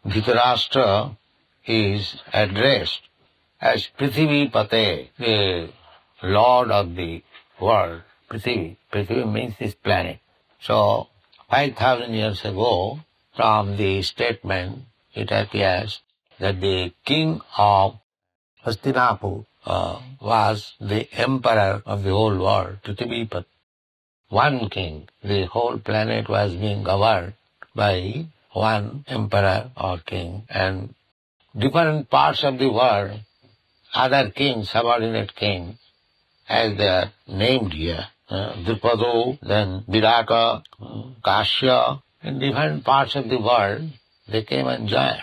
Dhritarashtra is addressed as Prithvi Pate, the Lord of the world. Prithvi. Prithvi means this planet. So, 5,000 years ago, from the statement, it appears that the king of Hastinapur was the emperor of the whole world, Prithvi Pate. One king. The whole planet was being governed by one emperor or king, and different parts of the world, other kings, subordinate kings, as they are named here, Draupadi, then Virata, Kashya, in different parts of the world, they came and joined.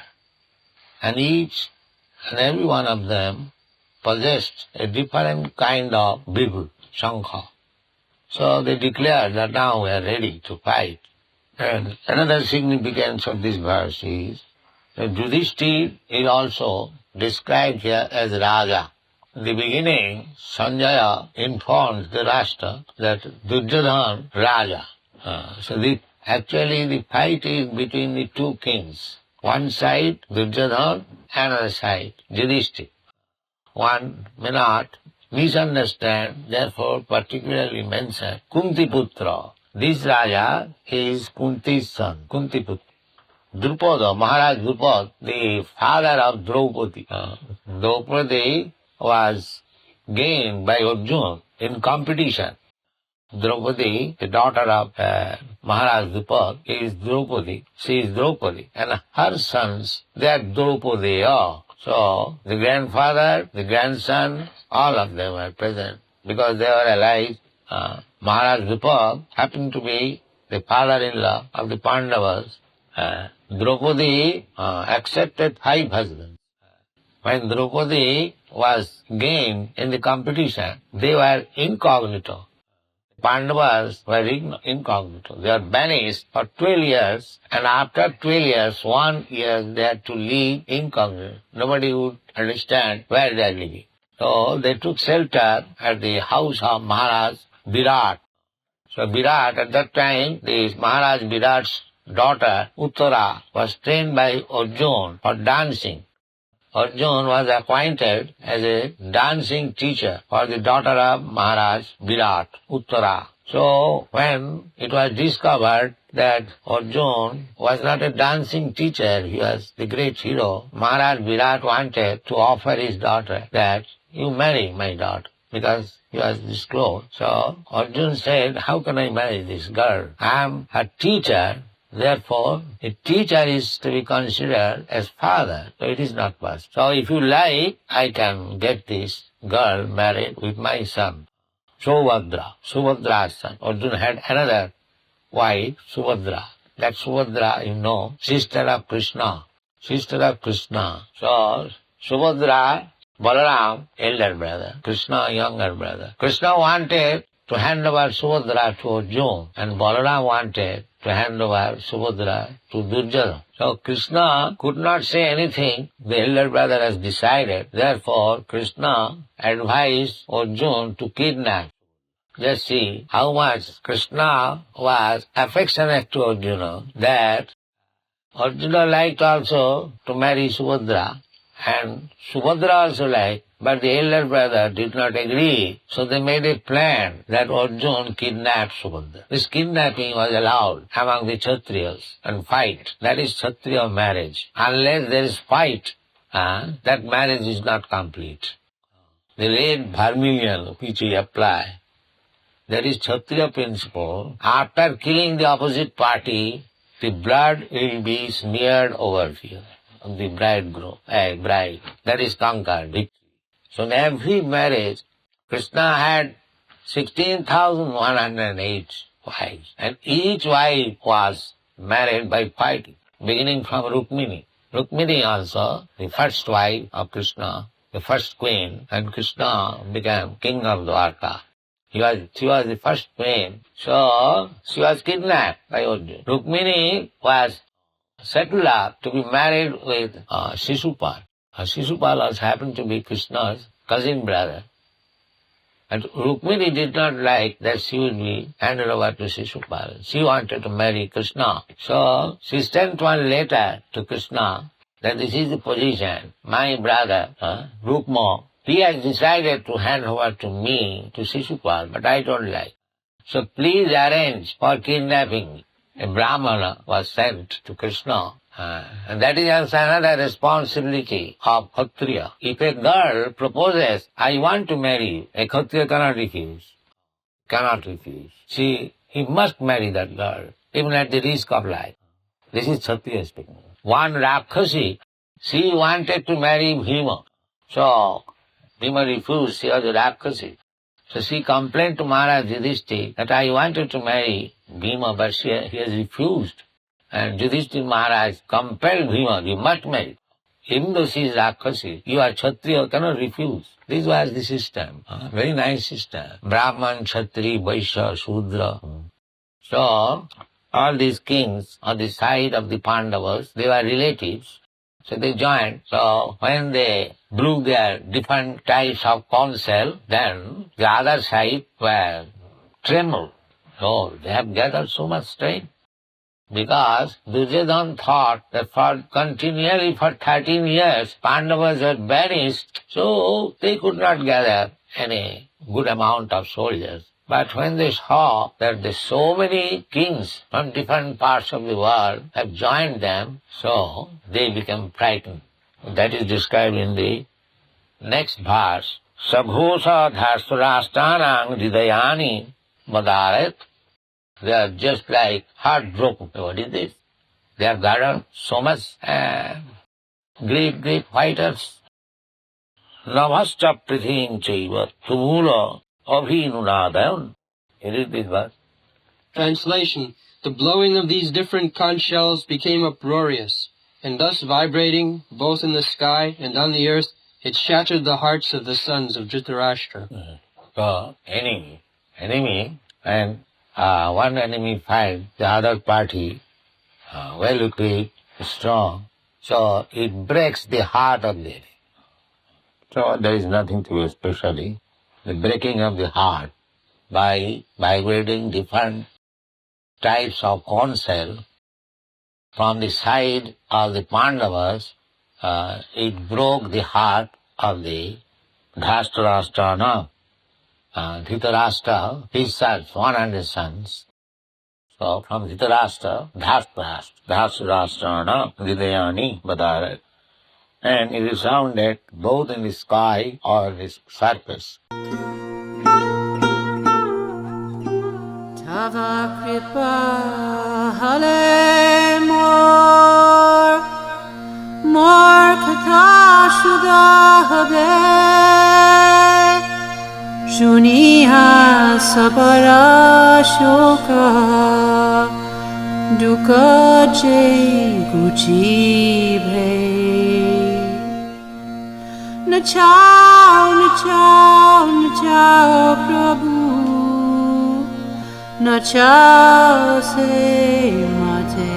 And each and every one of them possessed a different kind of vibhu, shankha. So they declared that now we are ready to fight. And another significance of this verse is that Yudhishthira is also described here as Raja. In the beginning, Sanjaya informs the Rashtra that Duryodhana Raja. Actually the fight is between the two kings. One side Duryodhana, another side Yudhishthira. One may not misunderstand, therefore particularly mention Kuntiputra. This Raja is Kunti's son, Kuntiputra. Drupada, Maharaj Drupad, the father of Draupadi. Draupadi was gained by Arjuna in competition. Draupadi, the daughter of Maharaj Drupad, is Draupadi. She is Draupadi. And her sons, they are Draupadiya. So, the grandfather, the grandson, all of them are present because they were alive. Maharaj Drupad happened to be the father-in-law of the Pandavas. Draupadi accepted 5 husbands. When Draupadi was gained in the competition, they were incognito. Pandavas were incognito. They were banished for 12 years, and after 12 years, 1 year they had to live incognito. Nobody would understand where they are living. So they took shelter at the house of Maharaj Virat. So Virat, at that time, this Maharaj Virat's daughter Uttara was trained by Arjuna for dancing. Arjuna was appointed as a dancing teacher for the daughter of Maharaj Virat, Uttara. So when it was discovered that Arjuna was not a dancing teacher, he was the great hero, Maharaj Virat wanted to offer his daughter that you marry my daughter, because he was disclosed. So Arjuna said, how can I marry this girl? I am her teacher. Therefore, a teacher is to be considered as father, so it is not possible. So if you like, I can get this girl married with my son, Subhadra, Subhadra's son. Arjuna had another wife, Subhadra. That Subhadra, you know, sister of Krishna. Sister of Krishna. So, Subhadra, Balaram, elder brother, Krishna, younger brother. Krishna wanted to hand over Subhadra to Arjuna, and Balaram wanted to hand over Subhadra to Duryodhana. So Krishna could not say anything. The elder brother has decided. Therefore, Krishna advised Arjuna to kidnap. Just see how much Krishna was affectionate to Arjuna, that Arjuna liked also to marry Subhadra, and Subhadra also liked, but the elder brother did not agree. So they made a plan that Arjuna kidnapped Subhadra. This kidnapping was allowed among the Kshatriyas, and fight. That is Kshatriya marriage. Unless there is fight, that marriage is not complete. The red vermilion which we apply, that is Kshatriya principle. After killing the opposite party, the blood will be smeared over here of the bride. That is conquered. So in every marriage, Krishna had 16,108 wives, and each wife was married by fighting, beginning from Rukmini. Rukmini also, the first wife of Krishna, the first queen, and Krishna became king of Dwarka. She was the first queen, so she was kidnapped by Arjuna. Rukmini was settled up to be married with Shishupal. Shishupal also happened to be Krishna's cousin brother. And Rukmini did not like that she would be handed over to Shishupal. She wanted to marry Krishna. So she sent one letter to Krishna that this is the position. My brother, Rukma, he has decided to hand over to me, to Shishupal, but I don't like. So please arrange for kidnapping. A Brahmana was sent to Krishna. And that is also another responsibility of Kshatriya. If a girl proposes, I want to marry you, a Kshatriya cannot refuse. Cannot refuse. He must marry that girl, even at the risk of life. This is Kshatriya speaking. One Rakshasi, she wanted to marry Bhima. So Bhima refused, she was a Rakshasi. So she complained to Maharaj Yudhishthira that I wanted to marry Bhima, but he has refused. And Yudhishthira Maharaj compelled Bhima, you must marry. Even though she is Rakshasi, you are Kshatriya, cannot refuse. This was the system. Very nice system. Brahman, Kshatri, Vaishya, Shudra. So, all these kings on the side of the Pandavas, they were relatives. So they joined. So when they blew their different types of counsel, then the other side were trembled. So they have gathered so much strength. Because Duryodhana thought that continually for 13 years Pandavas were banished, so they could not gather any good amount of soldiers. But when they saw that there's so many kings from different parts of the world have joined them, so they became frightened. That is described in the next verse. Sabhosa dhastarashtanang hridayani madaret. They are just like heartbroken. What is this? They have gathered so much great fighters. Navascha prithim chaiva tumula abhinunadayan. It is this verse. Translation. The blowing of these different conch shells became uproarious, and thus vibrating both in the sky and on the earth, it shattered the hearts of the sons of Dhritarashtra. So, enemy, and one enemy fights the other party, well equipped, strong, so it breaks the heart of the enemy. So there is nothing to do especially. The breaking of the heart by vibrating different types of counsel from the side of the Pandavas, it broke the heart of the Dhritarashtra. Dhritarashtra, his sons, 100 sons. So from Dhritarashtra, Dhritarashtra, Hridayani, Badarat. And it is sounded both in the sky or in the surface. Tava kripa hale mor katha shuda habe shuniha sabara shoka dukkha je guchi bhe Nachao Prabhu Nachao se mate